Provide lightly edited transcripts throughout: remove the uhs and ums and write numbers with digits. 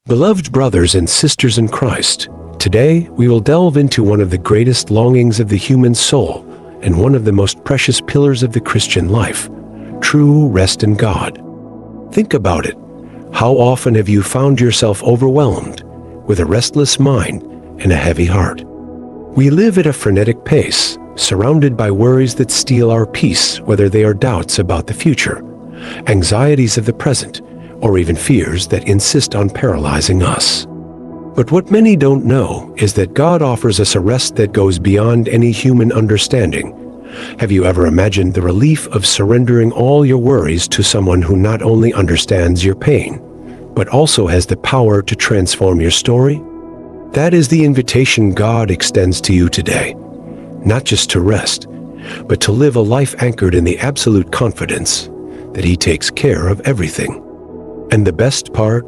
Beloved brothers and sisters in Christ, today we will delve into one of the greatest longings of the human soul and one of the most precious pillars of the Christian life, true rest in God. Think about it. How often have you found yourself overwhelmed with a restless mind and a heavy heart? We live at a frenetic pace, surrounded by worries that steal our peace, whether they are doubts about the future, anxieties of the present, or even fears that insist on paralyzing us. But what many don't know is that God offers us a rest that goes beyond any human understanding. Have you ever imagined the relief of surrendering all your worries to someone who not only understands your pain, but also has the power to transform your story? That is the invitation God extends to you today, not just to rest, but to live a life anchored in the absolute confidence that He takes care of everything. And the best part?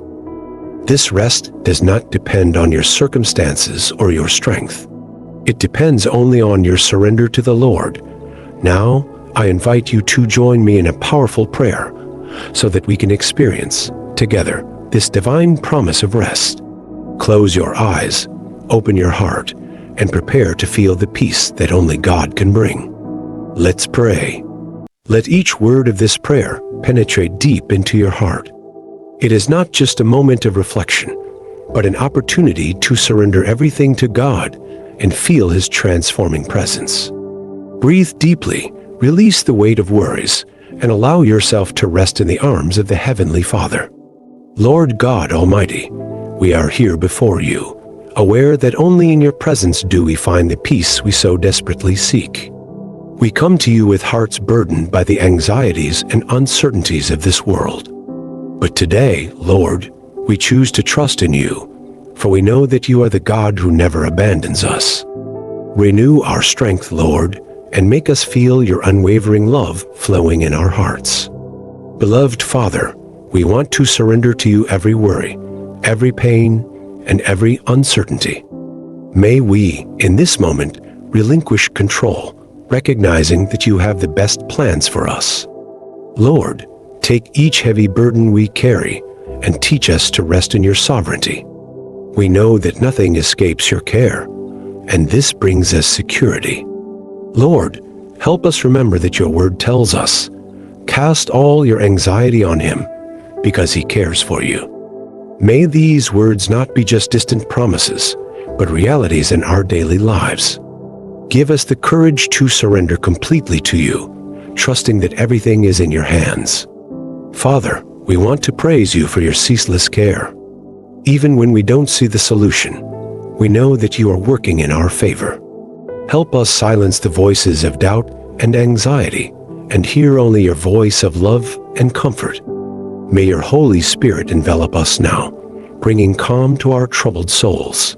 This rest does not depend on your circumstances or your strength. It depends only on your surrender to the Lord. Now, I invite you to join me in a powerful prayer so that we can experience, together, this divine promise of rest. Close your eyes, open your heart, and prepare to feel the peace that only God can bring. Let's pray. Let each word of this prayer penetrate deep into your heart. It is not just a moment of reflection, but an opportunity to surrender everything to God and feel His transforming presence. Breathe deeply, release the weight of worries, and allow yourself to rest in the arms of the Heavenly Father. Lord God Almighty, we are here before you, aware that only in your presence do we find the peace we so desperately seek. We come to you with hearts burdened by the anxieties and uncertainties of this world. But today, Lord, we choose to trust in you, for we know that you are the God who never abandons us. Renew our strength, Lord, and make us feel your unwavering love flowing in our hearts. Beloved Father, we want to surrender to you every worry, every pain, and every uncertainty. May we, in this moment, relinquish control, recognizing that you have the best plans for us. Lord, take each heavy burden we carry and teach us to rest in your sovereignty. We know that nothing escapes your care, and this brings us security. Lord, help us remember that your word tells us, cast all your anxiety on Him, because He cares for you. May these words not be just distant promises, but realities in our daily lives. Give us the courage to surrender completely to you, trusting that everything is in your hands. Father, we want to praise you for your ceaseless care. Even when we don't see the solution, we know that you are working in our favor. Help us silence the voices of doubt and anxiety and hear only your voice of love and comfort. May your Holy Spirit envelop us now, bringing calm to our troubled souls.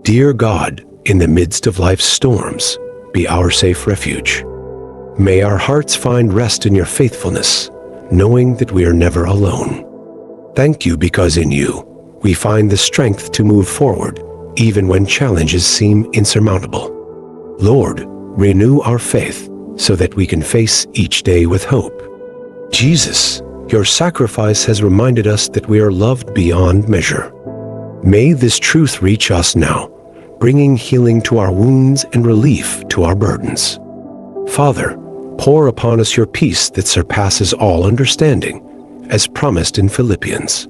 Dear God, in the midst of life's storms, be our safe refuge. May our hearts find rest in your faithfulness, knowing that we are never alone. Thank you because in you, we find the strength to move forward, even when challenges seem insurmountable. Lord, renew our faith so that we can face each day with hope. Jesus, your sacrifice has reminded us that we are loved beyond measure. May this truth reach us now, bringing healing to our wounds and relief to our burdens. Father, pour upon us your peace that surpasses all understanding, as promised in Philippians.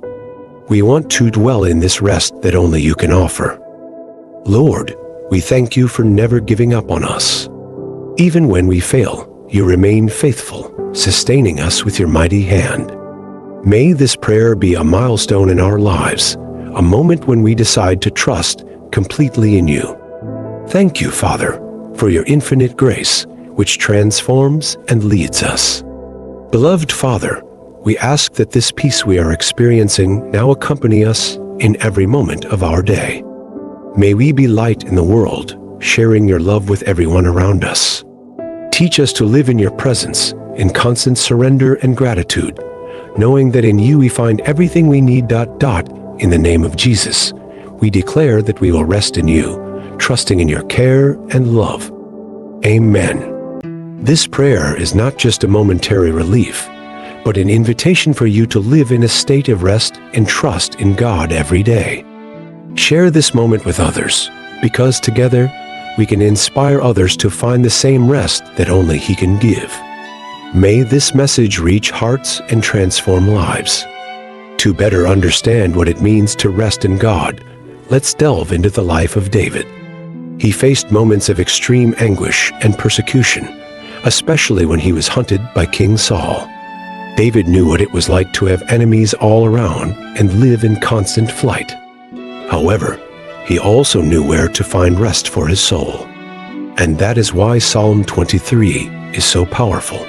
We want to dwell in this rest that only you can offer. Lord, we thank you for never giving up on us. Even when we fail, you remain faithful, sustaining us with your mighty hand. May this prayer be a milestone in our lives, a moment when we decide to trust completely in you. Thank you, Father, for your infinite grace, which transforms and leads us. Beloved Father, we ask that this peace we are experiencing now accompany us in every moment of our day. May we be light in the world, sharing your love with everyone around us. Teach us to live in your presence, in constant surrender and gratitude, knowing that in you we find everything we need. In the name of Jesus, we declare that we will rest in you, trusting in your care and love. Amen. This prayer is not just a momentary relief, but an invitation for you to live in a state of rest and trust in God every day. Share this moment with others, because together we can inspire others to find the same rest that only He can give. May this message reach hearts and transform lives. To better understand what it means to rest in God, let's delve into the life of David. He faced moments of extreme anguish and persecution, especially when he was hunted by King Saul. David knew what it was like to have enemies all around and live in constant flight. However, he also knew where to find rest for his soul. And that is why Psalm 23 is so powerful.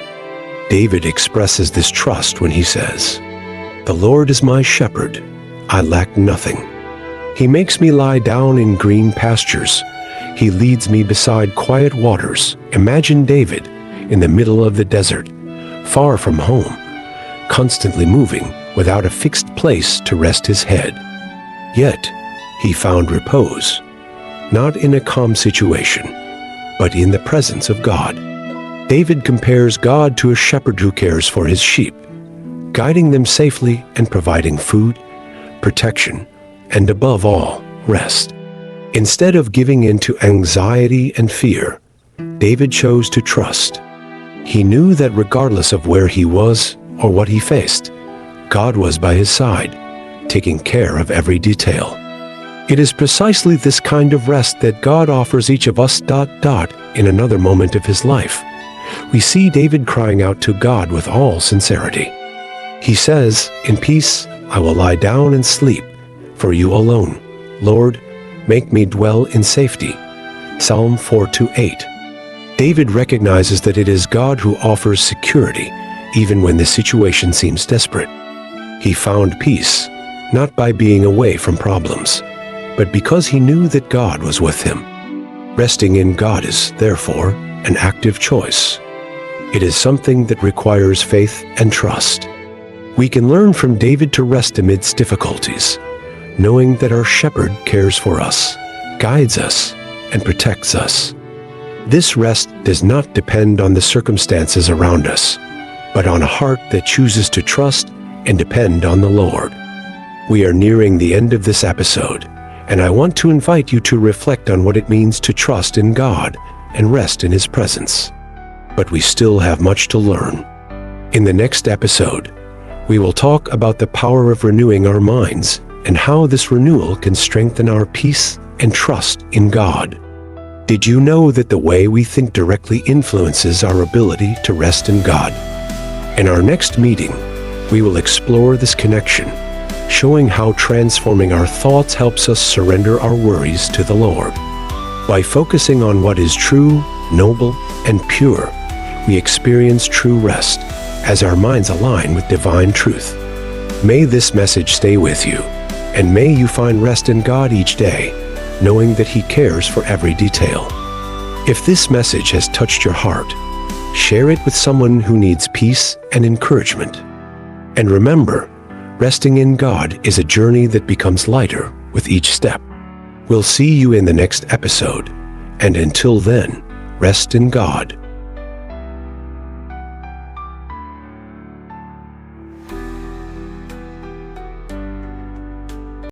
David expresses this trust when he says, "The Lord is my shepherd, I lack nothing. He makes me lie down in green pastures. He leads me beside quiet waters." Imagine David in the middle of the desert, far from home, constantly moving without a fixed place to rest his head. Yet, he found repose, not in a calm situation, but in the presence of God. David compares God to a shepherd who cares for his sheep, guiding them safely and providing food, protection, and above all, rest. Instead of giving in to anxiety and fear, David chose to trust. He knew that regardless of where he was or what he faced, God was by his side, taking care of every detail. It is precisely this kind of rest that God offers each of us. In another moment of his life, we see David crying out to God with all sincerity. He says, "In peace I will lie down and sleep, for you alone, Lord, make me dwell in safety." Psalm 4:8. David recognizes that it is God who offers security, even when the situation seems desperate. He found peace, not by being away from problems, but because he knew that God was with him. Resting in God is, therefore, an active choice. It is something that requires faith and trust. We can learn from David to rest amidst difficulties, knowing that our shepherd cares for us, guides us, and protects us. This rest does not depend on the circumstances around us, but on a heart that chooses to trust and depend on the Lord. We are nearing the end of this episode, and I want to invite you to reflect on what it means to trust in God and rest in His presence. But we still have much to learn. In the next episode, we will talk about the power of renewing our minds and how this renewal can strengthen our peace and trust in God. Did you know that the way we think directly influences our ability to rest in God? In our next meeting, we will explore this connection, showing how transforming our thoughts helps us surrender our worries to the Lord. By focusing on what is true, noble, and pure, we experience true rest as our minds align with divine truth. May this message stay with you, and may you find rest in God each day, knowing that He cares for every detail. If this message has touched your heart, share it with someone who needs peace and encouragement. And remember, resting in God is a journey that becomes lighter with each step. We'll see you in the next episode, and until then, rest in God.